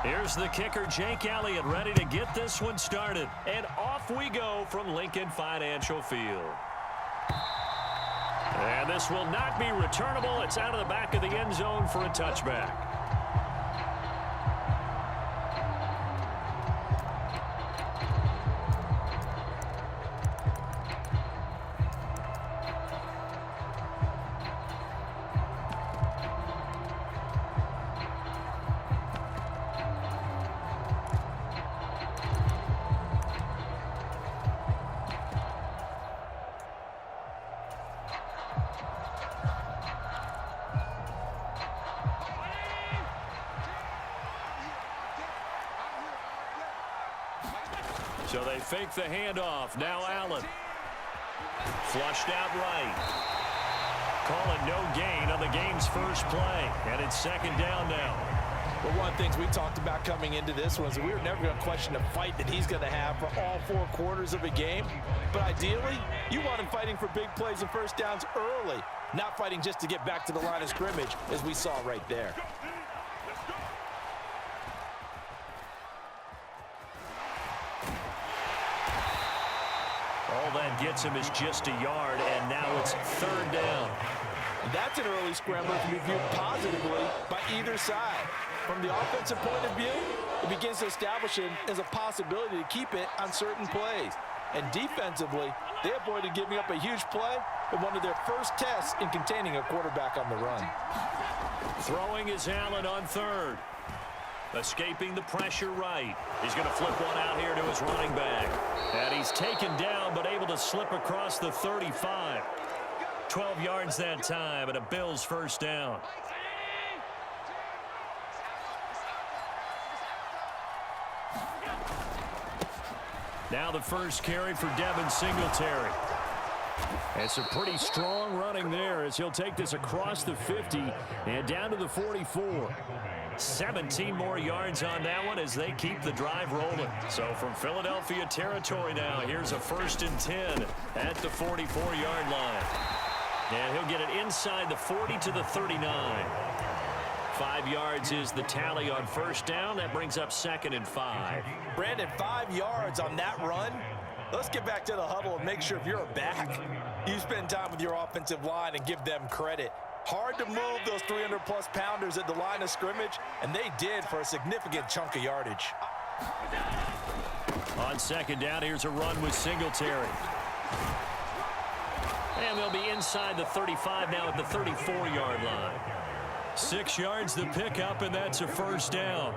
Here's the kicker, Jake Elliott, ready to get this one started. And off we go from Lincoln Financial Field. And this will not be returnable. It's out of the back of the end zone for a touchback. So they fake the handoff. Now Allen. Flushed out right. Call it no gain on the game's first play. And it's second down now. Well, one of the things we talked about coming into this was we were never going to question the fight that he's going to have for all 4 quarters of a game. But ideally, you want him fighting for big plays and first downs early, not fighting just to get back to the line of scrimmage, as we saw right there. All that gets him is just a yard, and now it's third down. That's an early scrambler to be viewed positively by either side. From the offensive point of view, it begins to establish it as a possibility to keep it on certain plays. And defensively, they avoided giving up a huge play in one of their first tests in containing a quarterback on the run. Throwing is Allen on third. Escaping the pressure right. He's going to flip one out here to his running back. And he's taken down but able to slip across the 35. 12 yards that time and a Bills first down. Now the first carry for Devin Singletary. It's a pretty strong running there as he'll take this across the 50 and down to the 44. 17 more yards on that one as they keep the drive rolling. So from Philadelphia territory now, here's a 1st and 10 at the 44-yard line. And he'll get it inside the 40 to the 39. 5 yards is the tally on first down. That brings up 2nd and 5. Brandon, 5 yards on that run. Let's get back to the huddle and make sure if you're a back, you spend time with your offensive line and give them credit. Hard to move those 300-plus pounders at the line of scrimmage, and they did for a significant chunk of yardage. On second down, here's a run with Singletary. And they'll be inside the 35 now at the 34-yard line. 6 yards the pickup, and that's a first down.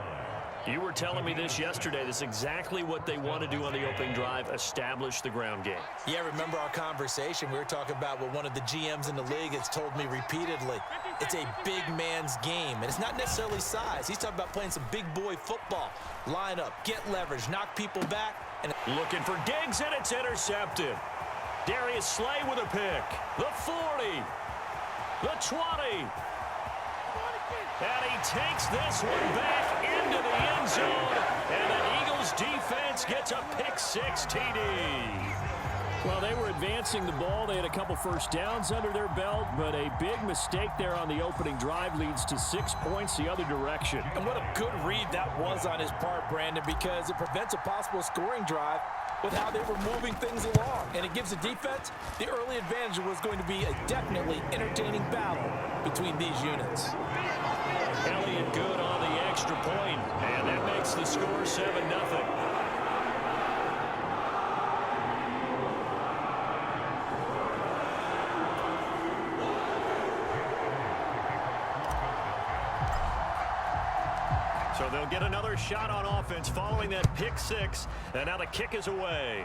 You were telling me this yesterday. This is exactly what they want to do on the opening drive, establish the ground game. Yeah, remember our conversation. We were talking about what one of the GMs in the league has told me repeatedly. It's a big man's game, and it's not necessarily size. He's talking about playing some big boy football. Line up, get leverage, knock people back. And looking for Diggs, and it's intercepted. Darius Slay with a pick. The 40. The 20. And he takes this one back into the end zone. And the Eagles defense gets a pick-6 TD. Well, they were advancing the ball. They had a couple first downs under their belt, but a big mistake there on the opening drive leads to 6 points the other direction. And what a good read that was on his part, Brandon, because it prevents a possible scoring drive with how they were moving things along. And it gives the defense the early advantage. Was going to be a definitely entertaining battle between these units. Elliott good on the extra point, and that makes the score 7-0. So they'll get another shot on offense following that pick-6, and now the kick is away.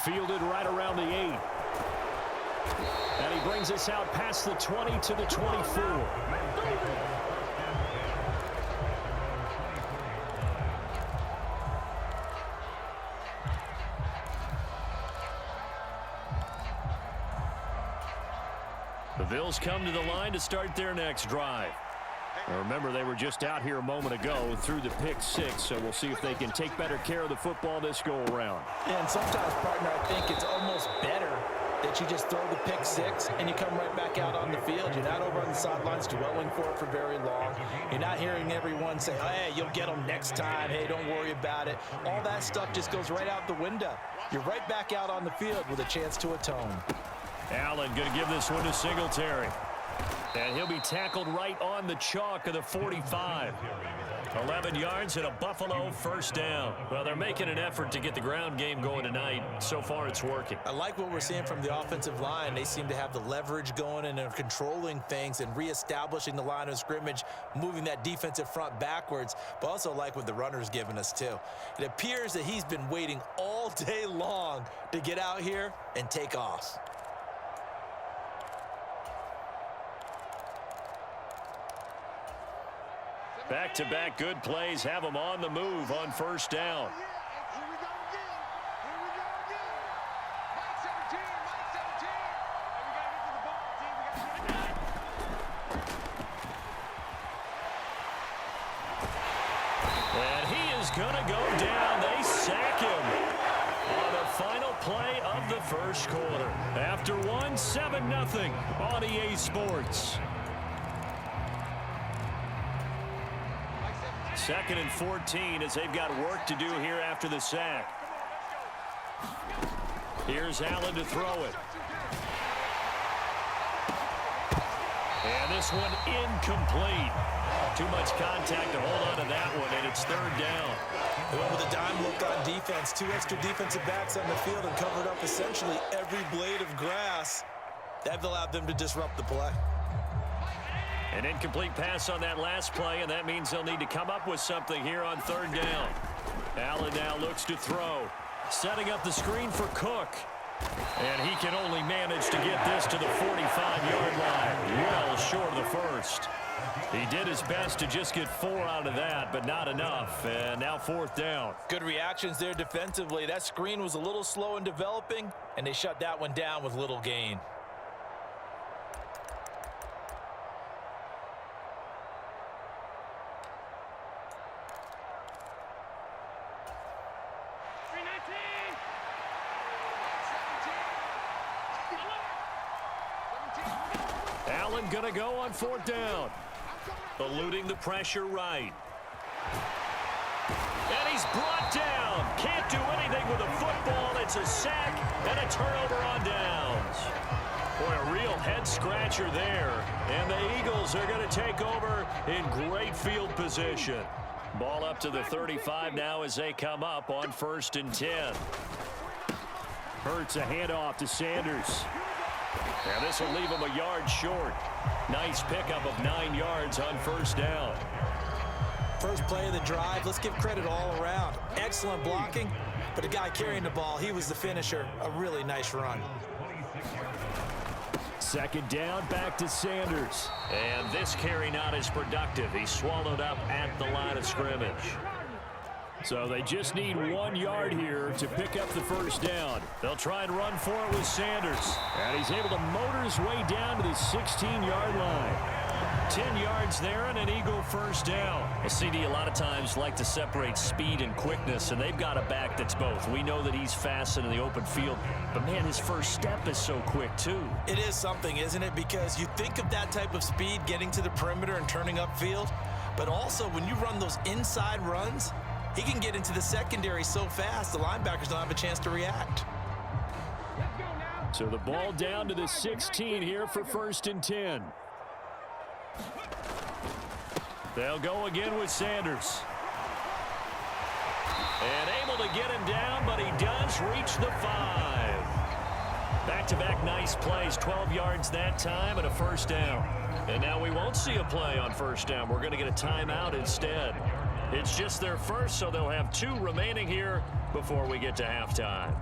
Fielded right around the 8. And he brings us out past the 20 to the 24. The Bills come to the line to start their next drive. Now remember, they were just out here a moment ago through the pick-6, so we'll see if they can take better care of the football this go-around. And sometimes, partner, I think it's almost better that you just throw the pick six and you come right back out on the field. You're not over on the sidelines dwelling for it for very long. You're not hearing everyone say, hey, you'll get them next time. Hey, don't worry about it. All that stuff just goes right out the window. You're right back out on the field with a chance to atone. Allen going to give this one to Singletary. And he'll be tackled right on the chalk of the 45. 11 yards and a Buffalo first down. Well, they're making an effort to get the ground game going tonight. So far, it's working. I like what we're seeing from the offensive line. They seem to have the leverage going and are controlling things and reestablishing the line of scrimmage, moving that defensive front backwards, but also like what the runner's giving us, too. It appears that he's been waiting all day long to get out here and take off. Back-to-back good plays have them on the move on first down. And he is going to go down. They sack him on the final play of the first quarter. After one, 7-0 on EA Sports. 2nd and 14 as they've got work to do here after the sack. Here's Allen to throw it. And this one incomplete. Too much contact to hold on to that one, and it's 3rd down. They went with a dime look on defense. 2 extra defensive backs on the field and covered up essentially every blade of grass. That allowed them to disrupt the play. An incomplete pass on that last play, and that means they'll need to come up with something here on 3rd down. Allen now looks to throw. Setting up the screen for Cook. And he can only manage to get this to the 45-yard line. Well short of the first. He did his best to just get 4 out of that, but not enough. And now 4th down. Good reactions there defensively. That screen was a little slow in developing, and they shut that one down with little gain. Allen going to go on 4th down. Eluding the pressure right. And he's brought down. Can't do anything with a football. It's a sack and a turnover on downs. Boy, a real head-scratcher there. And the Eagles are going to take over in great field position. Ball up to the 35 now as they come up on 1st and 10. Hurts a handoff to Sanders. And this will leave him a yard short. Nice pickup of 9 yards on 1st down. First play of the drive. Let's give credit all around. Excellent blocking, but the guy carrying the ball, he was the finisher. A really nice run. 2nd down, back to Sanders. And this carry not as productive. He's swallowed up at the line of scrimmage. So they just need 1 yard here to pick up the first down. They'll try and run for it with Sanders. And he's able to motor his way down to the 16-yard line. 10 yards there and an Eagle first down. Well, CD a lot of times like to separate speed and quickness, and they've got a back that's both. We know that he's fast in the open field, but man, his first step is so quick too. It is something, isn't it? Because you think of that type of speed getting to the perimeter and turning upfield, but also when you run those inside runs, he can get into the secondary so fast the linebackers don't have a chance to react. So the ball down to the 16 here for 1st and 10. They'll go again with Sanders. And able to get him down, but he does reach the 5. Back-to-back nice plays, 12 yards that time and a first down. And now we won't see a play on first down. We're going to get a timeout instead. It's just their first, so they'll have 2 remaining here before we get to halftime.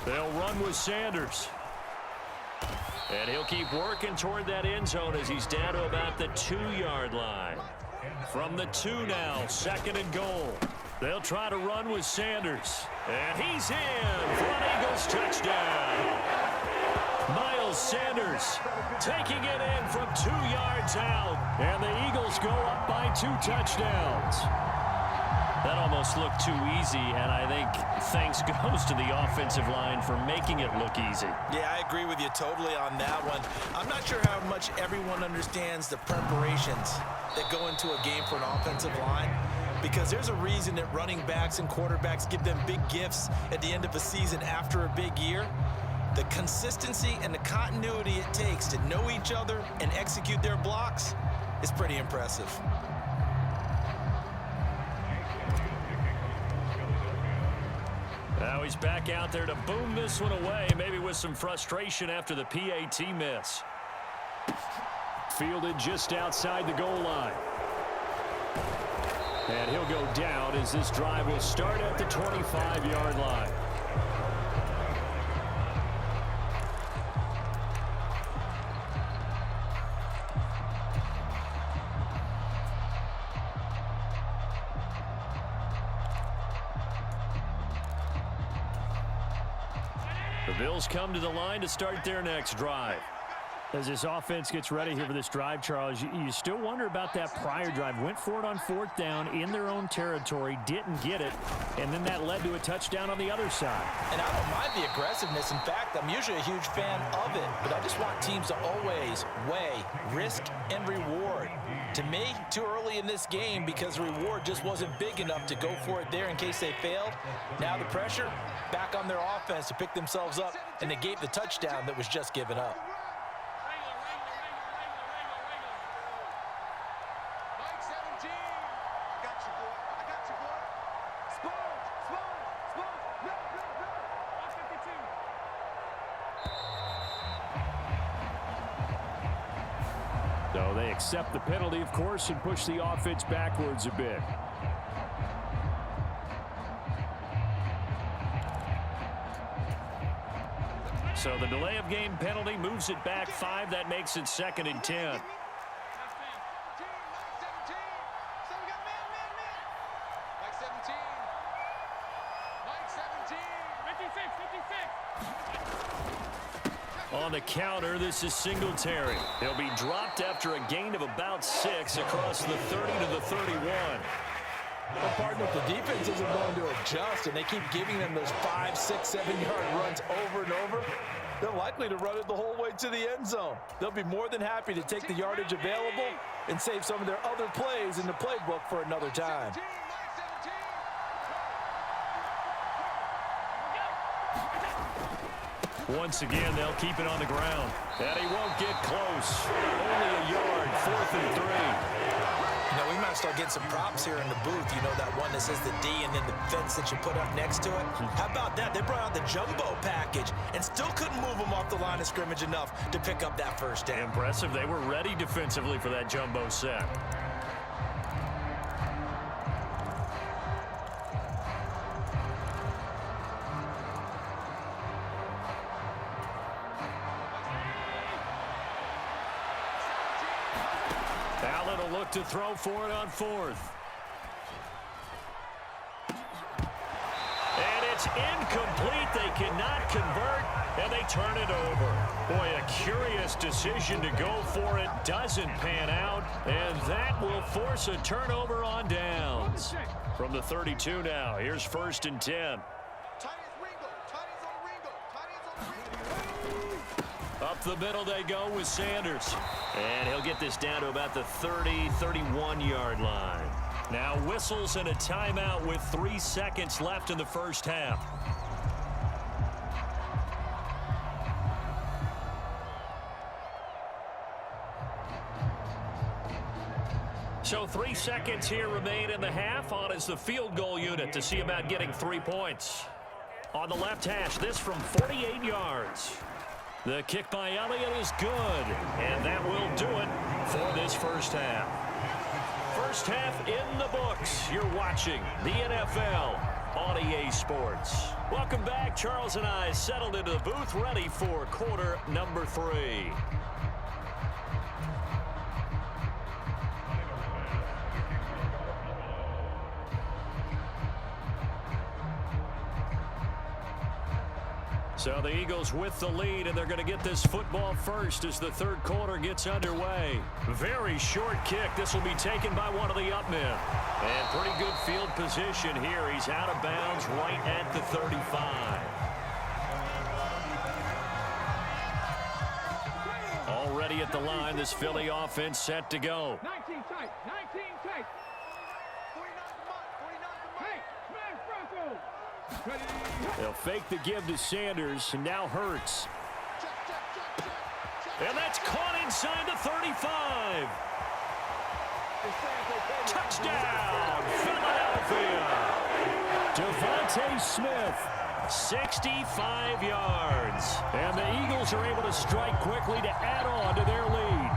They'll run with Sanders. And he'll keep working toward that end zone as he's down to about the 2-yard line. From the 2 now, 2nd and goal. They'll try to run with Sanders. And he's in for an Eagles touchdown. Miles Sanders taking it in from 2 yards out. And the Eagles go up by 2 touchdowns. That almost looked too easy, and I think thanks goes to the offensive line for making it look easy. Yeah, I agree with you totally on that one. I'm not sure how much everyone understands the preparations that go into a game for an offensive line, because there's a reason that running backs and quarterbacks give them big gifts at the end of a season after a big year. The consistency and the continuity it takes to know each other and execute their blocks is pretty impressive. Now he's back out there to boom this one away, maybe with some frustration after the PAT miss. Fielded just outside the goal line. And he'll go down as this drive will start at the 25-yard line. The Bills come to the line to start their next drive. As this offense gets ready here for this drive, Charles, you still wonder about that prior drive. Went for it on 4th down in their own territory, didn't get it, and then that led to a touchdown on the other side. And I don't mind the aggressiveness. In fact, I'm usually a huge fan of it, but I just want teams to always weigh risk and reward. To me, too early in this game because the reward just wasn't big enough to go for it there in case they failed. Now the pressure back on their offense to pick themselves up and negate the touchdown that was just given up. So they accept the penalty, of course, and push the offense backwards a bit. So the delay of game penalty moves it back 5. That makes it 2nd and 10. On the counter, this is Singletary. He'll be dropped after a gain of about 6 across the 30 to the 31. Well, partner, if the defense isn't going to adjust and they keep giving them those 5, 6, 7-yard runs over and over, they're likely to run it the whole way to the end zone. They'll be more than happy to take the yardage available and save some of their other plays in the playbook for another time. Once again, they'll keep it on the ground. And he won't get close. Only a yard, 4th and 3. You know, we might start getting some props here in the booth. You know, that one that says the D and then the fence that you put up next to it? How about that? They brought out the jumbo package and still couldn't move them off the line of scrimmage enough to pick up that first down. Impressive. They were ready defensively for that jumbo set. Allen will look to throw for it on 4th. And it's incomplete. They cannot convert, and they turn it over. Boy, a curious decision to go for it. Doesn't pan out, and that will force a turnover on downs. From the 32 now, here's 1st and 10. Up the middle they go with Sanders. And he'll get this down to about the 30, 31-yard line. Now whistles and a timeout with 3 seconds left in the first half. So 3 seconds here remain in the half. On is the field goal unit to see about getting 3 points. On the left hash, this from 48 yards. The kick by Elliott is good, and that will do it for this first half. First half in the books. You're watching the NFL on EA Sports. Welcome back. Charles and I settled into the booth, ready for quarter number 3. So the Eagles with the lead, and they're going to get this football first as the third quarter gets underway. Very short kick. This will be taken by one of the up men. And pretty good field position here. He's out of bounds right at the 35. Already at the line, this Philly offense set to go. 19 tight, 19 tight. They'll fake the give to Sanders, and now Hurts. And that's caught inside the 35. Touchdown, Philadelphia. Devontae Smith, 65 yards. And the Eagles are able to strike quickly to add on to their lead.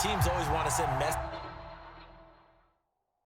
Teams always want to send messages.